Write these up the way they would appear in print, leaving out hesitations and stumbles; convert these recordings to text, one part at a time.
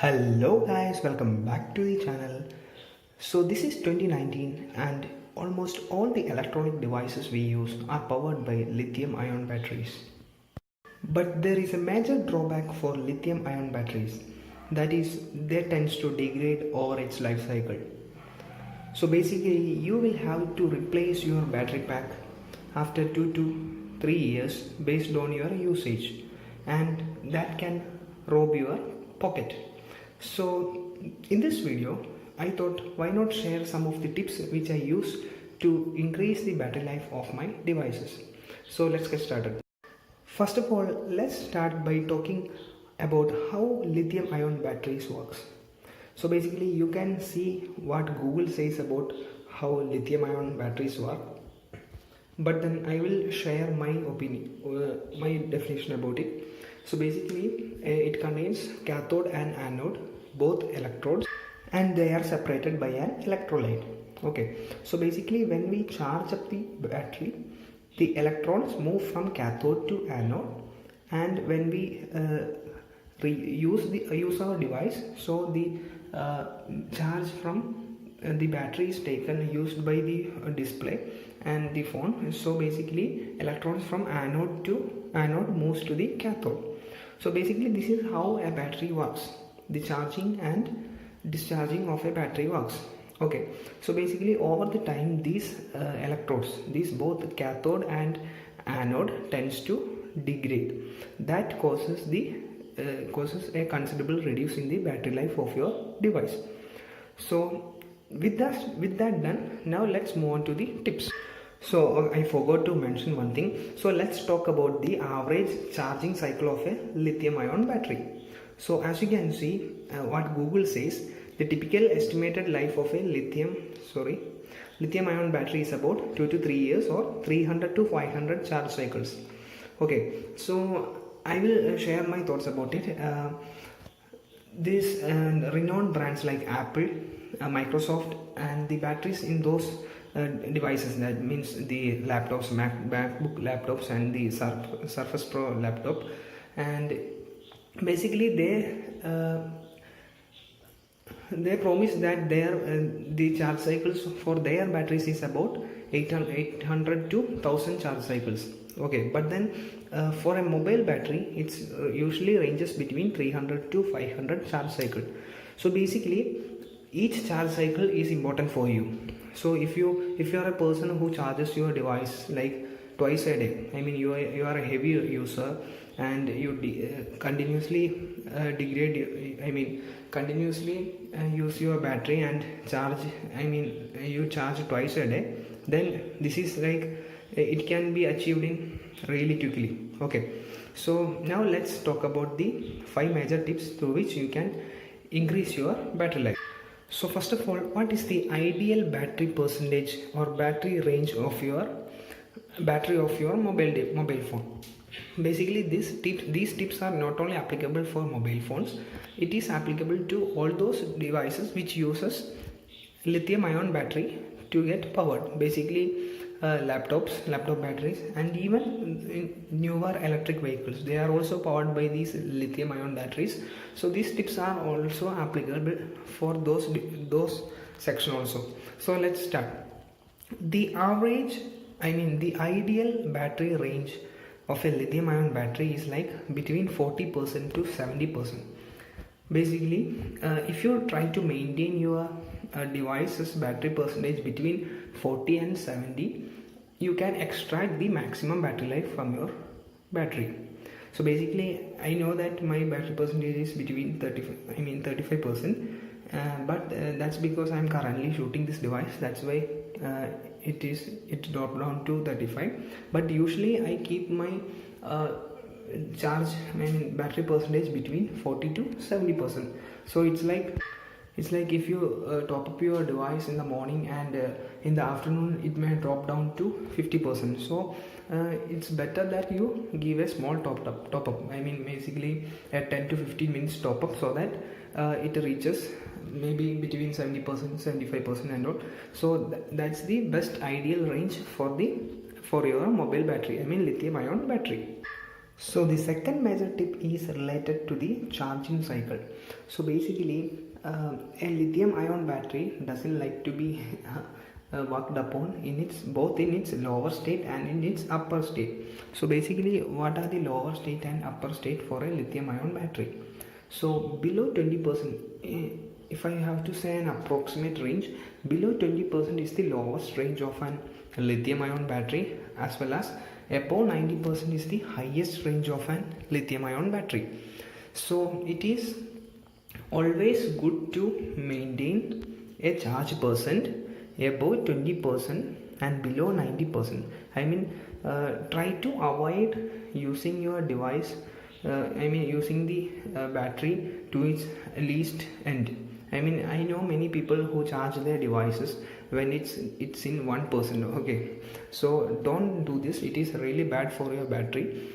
Hello guys, welcome back to the channel. So this is 2019 and almost all the electronic devices we use are powered by lithium ion batteries. But there is a major drawback for lithium ion batteries, that is they tends to degrade over its life cycle. So basically you will have to replace your battery pack after 2 to 3 years based on your usage, and that can rob your pocket. So in this video I thought why not share some of the tips which I use to increase the battery life of my devices. So let's get started. First of all, let's start by talking about how lithium ion batteries works. So basically you can see what Google says about how lithium ion batteries work, but then I will share my opinion, my definition about it. So basically it contains cathode and anode, both electrodes, and they are separated by an electrolyte. Okay, so basically when we charge up the battery, the electrons move from cathode to anode, and when we use our device, so the charge from the battery is taken, used by the display and the phone. So basically electrons from anode to anode moves to the cathode. So basically this is how a battery works, the charging and discharging of a battery works. Okay, so basically over the time these electrodes, these both cathode and anode, tends to degrade. That causes a considerable reduce in the battery life of your device. So with that done, now let's move on to the tips. So I forgot to mention one thing. So let's talk about the average charging cycle of a lithium ion battery. So as you can see, what Google says, the typical estimated life of a lithium ion battery is about 2 to 3 years, or 300 to 500 charge cycles. Okay, so I will share my thoughts about it. These renowned brands like Apple, Microsoft, and the batteries in those devices, that means the laptops, MacBook laptops and the Surface Pro laptop, and basically they promise that the charge cycles for their batteries is about 800 to 1000 charge cycles. Okay, but then for a mobile battery it's usually ranges between 300 to 500 charge cycle. So basically each charge cycle is important for you. So if you are a person who charges your device like twice a day, I mean you are a heavy user and you continuously use your battery and charge, you charge twice a day, then this is like it can be achieved in really quickly. Okay, so now let's talk about the 5 major tips through which you can increase your battery life. So first of all, what is the ideal battery percentage or battery range of your mobile phone? Basically these tips are not only applicable for mobile phones, it is applicable to all those devices which uses lithium ion battery to get powered. Basically laptop batteries, and even in newer electric vehicles, they are also powered by these lithium ion batteries. So these tips are also applicable for those section also. So let's start. The ideal battery range of a lithium ion battery is like between 40% to 70%. Basically if you try to maintain your device's battery percentage between 40 and 70, you can extract the maximum battery life from your battery. So basically I know that my battery percentage is between 35%, but that's because I'm currently shooting this device, that's why it dropped down to 35. But usually I keep my battery percentage between 40 to 70%. So it's like if you top up your device in the morning, and in the afternoon it may drop down to 50%. So it's better that you give a small top up, basically a 10 to 15 minutes top up, so that it reaches maybe between 70%, 75% and all. So that's the best ideal range for your mobile battery, lithium ion battery. So the second major tip is related to the charging cycle. So basically, a lithium ion battery doesn't like to be worked upon in its both in its lower state and in its upper state. So basically, what are the lower state and upper state for a lithium ion battery? So below 20%, if I have to say an approximate range, below 20% is the lowest range of an lithium ion battery, as well as above 90% is the highest range of an lithium ion battery. So it is always good to maintain a charge percent above 20% and below 90%. I mean, try to avoid using your device, using the battery to its least end. I mean, I know many people who charge their devices when it's in 1%. Okay, so don't do this. It is really bad for your battery.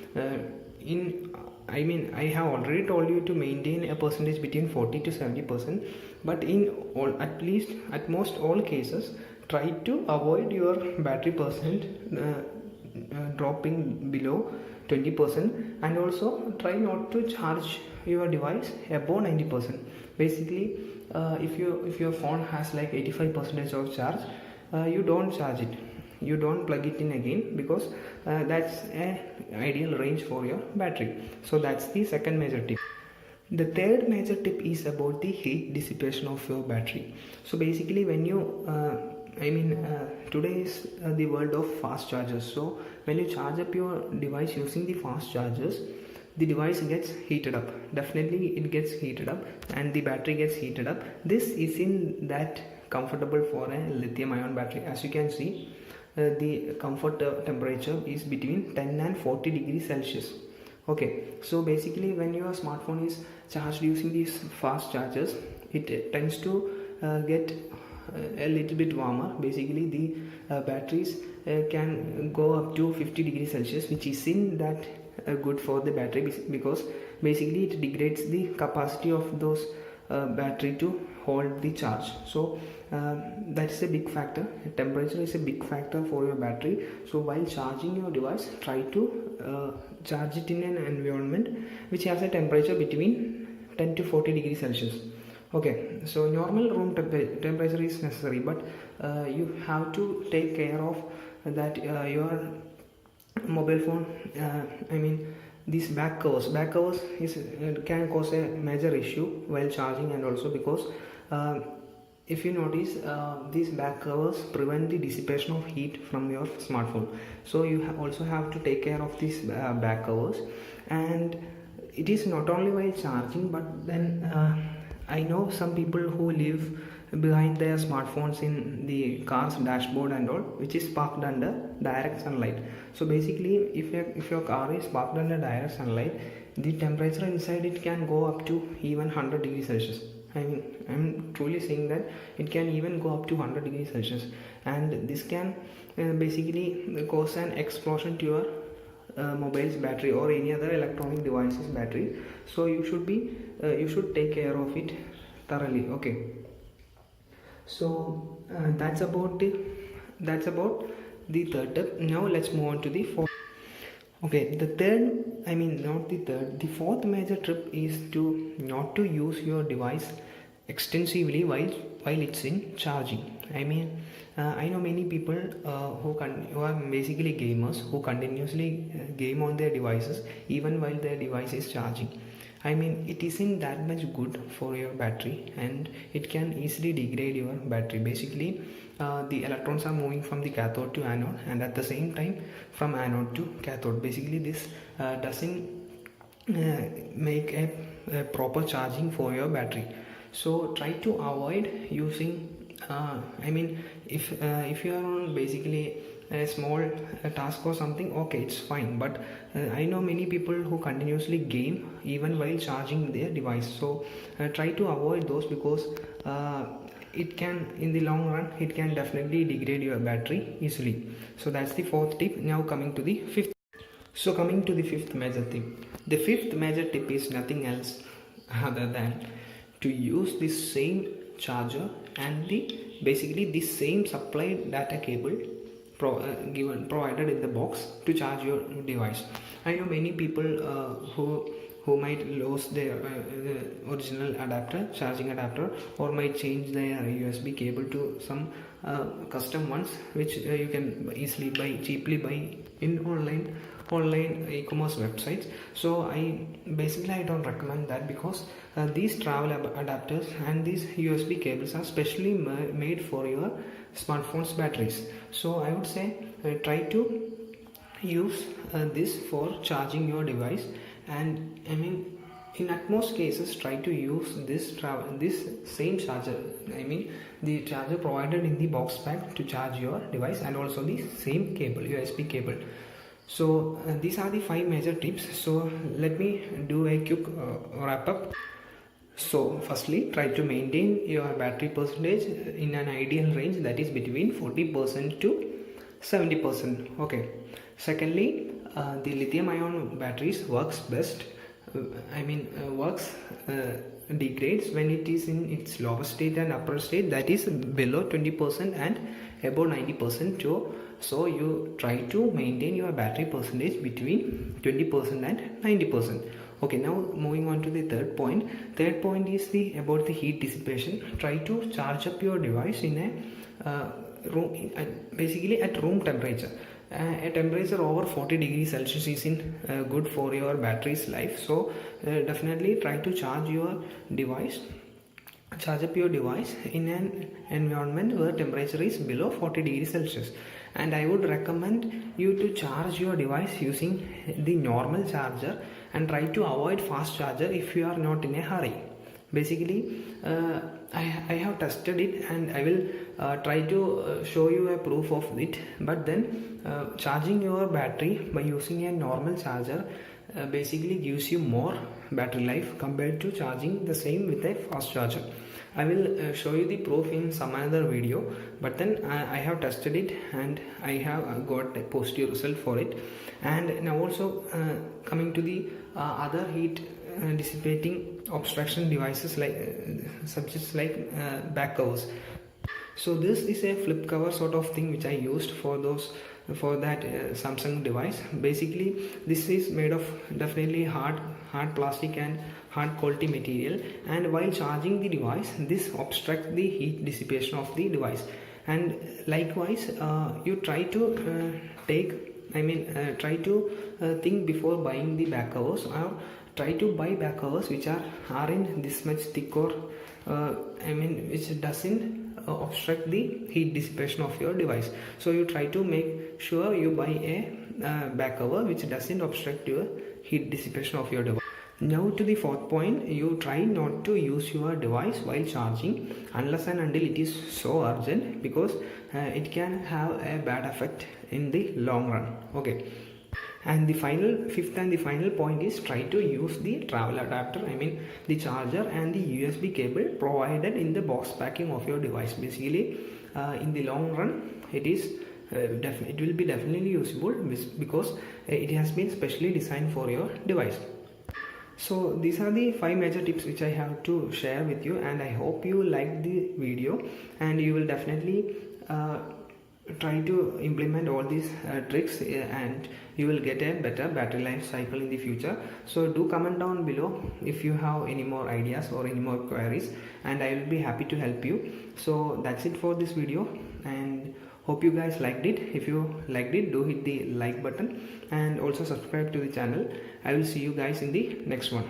I have already told you to maintain a percentage between 40 to 70%, but in all, at most all cases, try to avoid your battery percent dropping below 20%, and also try not to charge your device above 90%. Basically, if your phone has like 85% of charge, you don't charge it, you don't plug it in again, because that's an ideal range for your battery. So that's the second major tip. The third major tip is about the heat dissipation of your battery. So basically, when you today is the world of fast chargers. So when you charge up your device using the fast chargers, the device gets heated up. Definitely it gets heated up, and the battery gets heated up. This isn't that comfortable for a lithium ion battery. As you can see, the comfort temperature is between 10 and 40 degrees Celsius. Okay, so basically when your smartphone is charged using these fast chargers, it tends to get a little bit warmer. Basically the batteries can go up to 50 degrees Celsius, which isn't that good for the battery, because basically it degrades the capacity of those battery to hold the charge. So that is a big factor. Temperature is a big factor for your battery. So while charging your device, try to charge it in an environment which has a temperature between 10 to 40 degrees Celsius. Okay, so normal room temperature is necessary, but you have to take care of that your mobile phone, these back covers is can cause a major issue while charging. And also because if you notice, these back covers prevent the dissipation of heat from your smartphone. So you also have to take care of these back covers. And it is not only while charging, but then I know some people who live behind their smartphones in the car's dashboard and all, which is parked under direct sunlight. So basically, if your car is parked under direct sunlight, the temperature inside it can go up to even 100 degrees Celsius. I'm truly saying that it can even go up to 100 degrees Celsius, and this can basically cause an explosion to your mobile's battery or any other electronic device's battery. So you should take care of it thoroughly. Okay, so that's about the third tip. Now let's move on to the fourth. Okay, the fourth major tip is to not to use your device extensively while it's in charging. I know many people who are basically gamers, who continuously game on their devices even while their device is charging. It isn't that much good for your battery, and it can easily degrade your battery. Basically, the electrons are moving from the cathode to anode, and at the same time from anode to cathode. Basically, this doesn't make a proper charging for your battery. So try to avoid using if you are on basically a small task or something, okay, it's fine. But I know many people who continuously game even while charging their device. So try to avoid those, because it can, in the long run, it can definitely degrade your battery easily. So that's the fourth tip. Now coming to the fifth. So coming to the fifth major tip. The fifth major tip is nothing else other than to use the same charger and basically the same supply data cable provided in the box to charge your device. I know many people who might lose their original adapter, charging adapter, or might change their USB cable to some custom ones, which you can easily buy, cheaply buy in online e-commerce websites. So I don't recommend that, because these travel adapters and these USB cables are specially made for your smartphone's batteries. So I would say try to use this for charging your device, and I mean, in at most cases try to use this same charger, I mean the charger provided in the box pack, to charge your device, and also the same cable, USB cable. So these are the 5 major tips. So let me do a quick wrap up. So firstly, try to maintain your battery percentage in an ideal range, that is between 40% to 70%. Okay. Secondly, the lithium ion batteries works best, degrades when it is in its lowest state and upper state, that is below 20% and above 90% too. So you try to maintain your battery percentage between 20% and 90%. Okay, now moving on to the third point. Third point is about the heat dissipation. Try to charge up your device in a room, basically at room temperature. A temperature over 40 degrees Celsius is good for your battery's life. So definitely try to charge up your device in an environment where temperature is below 40 degrees Celsius. And I would recommend you to charge your device using the normal charger, and try to avoid fast charger if you are not in a hurry. Basically I have tested it, and I will try to show you a proof of it. But then charging your battery by using a normal charger basically gives you more battery life compared to charging the same with a fast charger. I will show you the proof in some other video, but then I have tested it and I have got a positive result for it. And now also coming to the other heat dissipating obstruction devices, like subjects like back covers. So this is a flip cover sort of thing which I used for that Samsung device. Basically this is made of definitely hard plastic and hard quality material, and while charging the device, this obstructs the heat dissipation of the device. And likewise you try to think before buying the back covers, or try to buy back covers which are in this much thick, or which doesn't obstruct the heat dissipation of your device. So you try to make sure you buy a back cover which doesn't obstruct your heat dissipation of your device. Now to the fourth point, you try not to use your device while charging unless and until it is so urgent, because it can have a bad effect in the long run. Okay. And the fifth and the final point is, try to use the travel adapter, the charger and the USB cable provided in the box packing of your device. Basically in the long run it will be definitely usable, because it has been specially designed for your device. So these are the 5 major tips which I have to share with you, and I hope you liked the video, and you will definitely try to implement all these tricks, and you will get a better battery life cycle in the future. So do comment down below if you have any more ideas or any more queries, and I will be happy to help you. So that's it for this video, and hope you guys liked it. If you liked it, do hit the like button and also subscribe to the channel. I will see you guys in the next one.